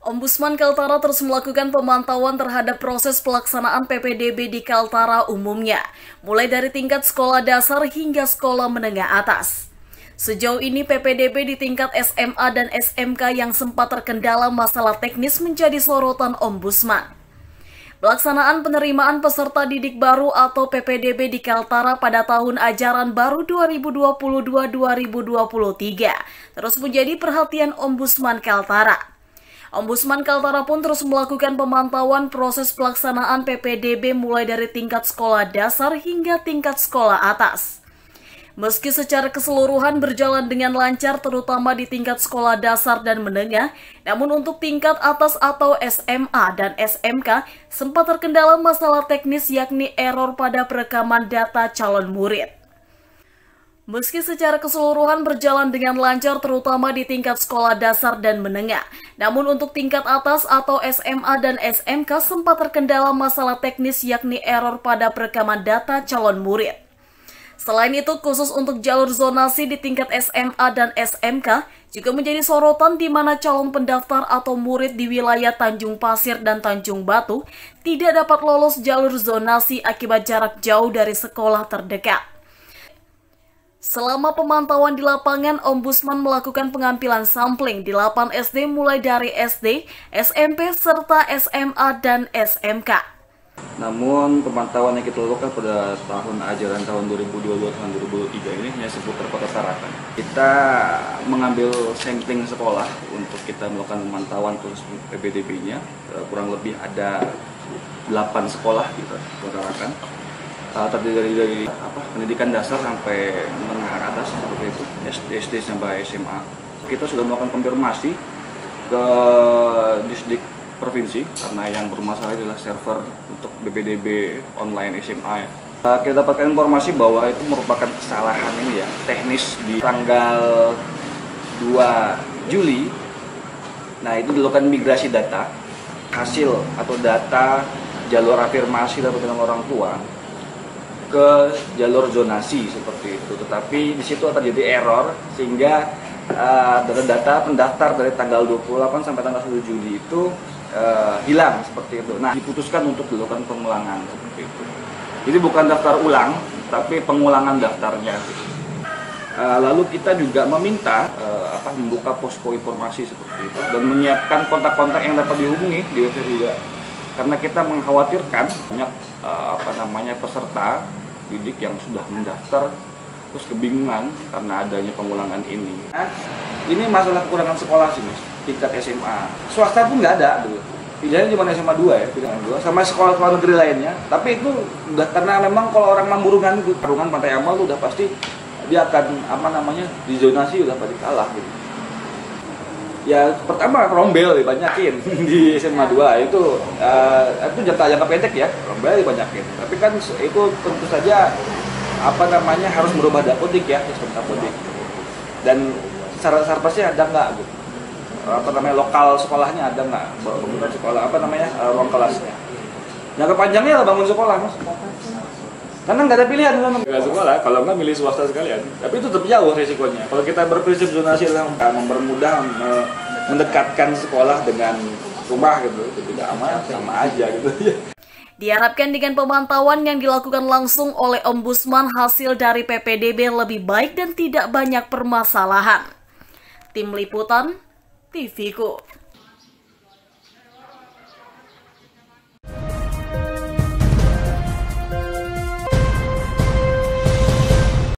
Ombudsman Kaltara terus melakukan pemantauan terhadap proses pelaksanaan PPDB di Kaltara umumnya, mulai dari tingkat sekolah dasar hingga sekolah menengah atas. Sejauh ini PPDB di tingkat SMA dan SMK yang sempat terkendala masalah teknis menjadi sorotan Ombudsman. Pelaksanaan penerimaan peserta didik baru atau PPDB di Kaltara pada tahun ajaran baru 2022-2023 terus menjadi perhatian Ombudsman Kaltara. Ombudsman Kaltara pun terus melakukan pemantauan proses pelaksanaan PPDB mulai dari tingkat sekolah dasar hingga tingkat sekolah atas. Meski secara keseluruhan berjalan dengan lancar terutama di tingkat sekolah dasar dan menengah, namun untuk tingkat atas atau SMA dan SMK sempat terkendala masalah teknis yakni error pada perekaman data calon murid. Meski secara keseluruhan berjalan dengan lancar terutama di tingkat sekolah dasar dan menengah, namun untuk tingkat atas atau SMA dan SMK sempat terkendala masalah teknis yakni error pada perekaman data calon murid. Selain itu, khusus untuk jalur zonasi di tingkat SMA dan SMK juga menjadi sorotan di mana calon pendaftar atau murid di wilayah Tanjung Pasir dan Tanjung Batu tidak dapat lolos jalur zonasi akibat jarak jauh dari sekolah terdekat. Selama pemantauan di lapangan, Ombudsman melakukan pengambilan sampling di 8 SD mulai dari SD, SMP, serta SMA dan SMK. Namun pemantauan yang kita lakukan pada tahun ajaran tahun 2022-2023 ini hanya seputar Kota Tarakan. Kita mengambil sampling sekolah untuk kita melakukan pemantauan terus PPDB-nya. Kurang lebih ada 8 sekolah di Kota Tarakan. Terdiri dari pendidikan dasar sampai menengah atas seperti itu, SD sampai SMA. Kita sudah melakukan konfirmasi ke Disdik Provinsi karena yang bermasalah adalah server untuk PPDB online SMA. Kita dapatkan informasi bahwa itu merupakan kesalahan ini ya, teknis di tanggal 2 Juli. Nah, itu dilakukan migrasi data, hasil atau data jalur afirmasi dari orang tua ke jalur zonasi seperti itu, tetapi di situ terjadi error sehingga data pendaftar dari tanggal 28 sampai tanggal 1 Juli itu hilang seperti itu. Nah, diputuskan untuk dilakukan pengulangan seperti itu. Jadi bukan daftar ulang, tapi pengulangan daftarnya. Lalu kita juga meminta membuka posko informasi seperti itu dan menyiapkan kontak-kontak yang dapat dihubungi di website juga. Karena kita mengkhawatirkan banyak peserta didik yang sudah mendaftar terus kebingungan karena adanya pengulangan ini. Nah, ini masalah kekurangan sekolah sih, Mas. Tingkat SMA. Swasta pun nggak ada dulu. Pilihannya cuma SMA 2 ya, pilihan 2 sama sekolah-sekolah negeri lainnya. Tapi itu udah karena memang kalau orang Mamburungan itu Tarungan Pantai Amal udah pasti dia akan dizonasi udah pasti kalah gitu. Ya pertama rombel dibanyakin di SMA 2 itu jangka pendek ya, rombel dibanyakin. Tapi kan itu tentu saja harus merubah dapodik ya, sistem dapodik. Dan syarat pasti ada nggak gitu. Lokal sekolahnya ada nggak, bangunan sekolah ruang kelasnya. Jangka panjangnya bangun sekolah, Mas. Karena nggak ada pilihan nggak sekolah, kalau nggak milih swasta sekalian. Tapi itu tetap jauh resikonya. Kalau kita berprinsip zonasi adalah mempermudah mendekatkan sekolah dengan rumah gitu, itu tidak aman, sama aja gitu. Diharapkan dengan pemantauan yang dilakukan langsung oleh Ombudsman, hasil dari PPDB lebih baik dan tidak banyak permasalahan. Tim Liputan, TVku.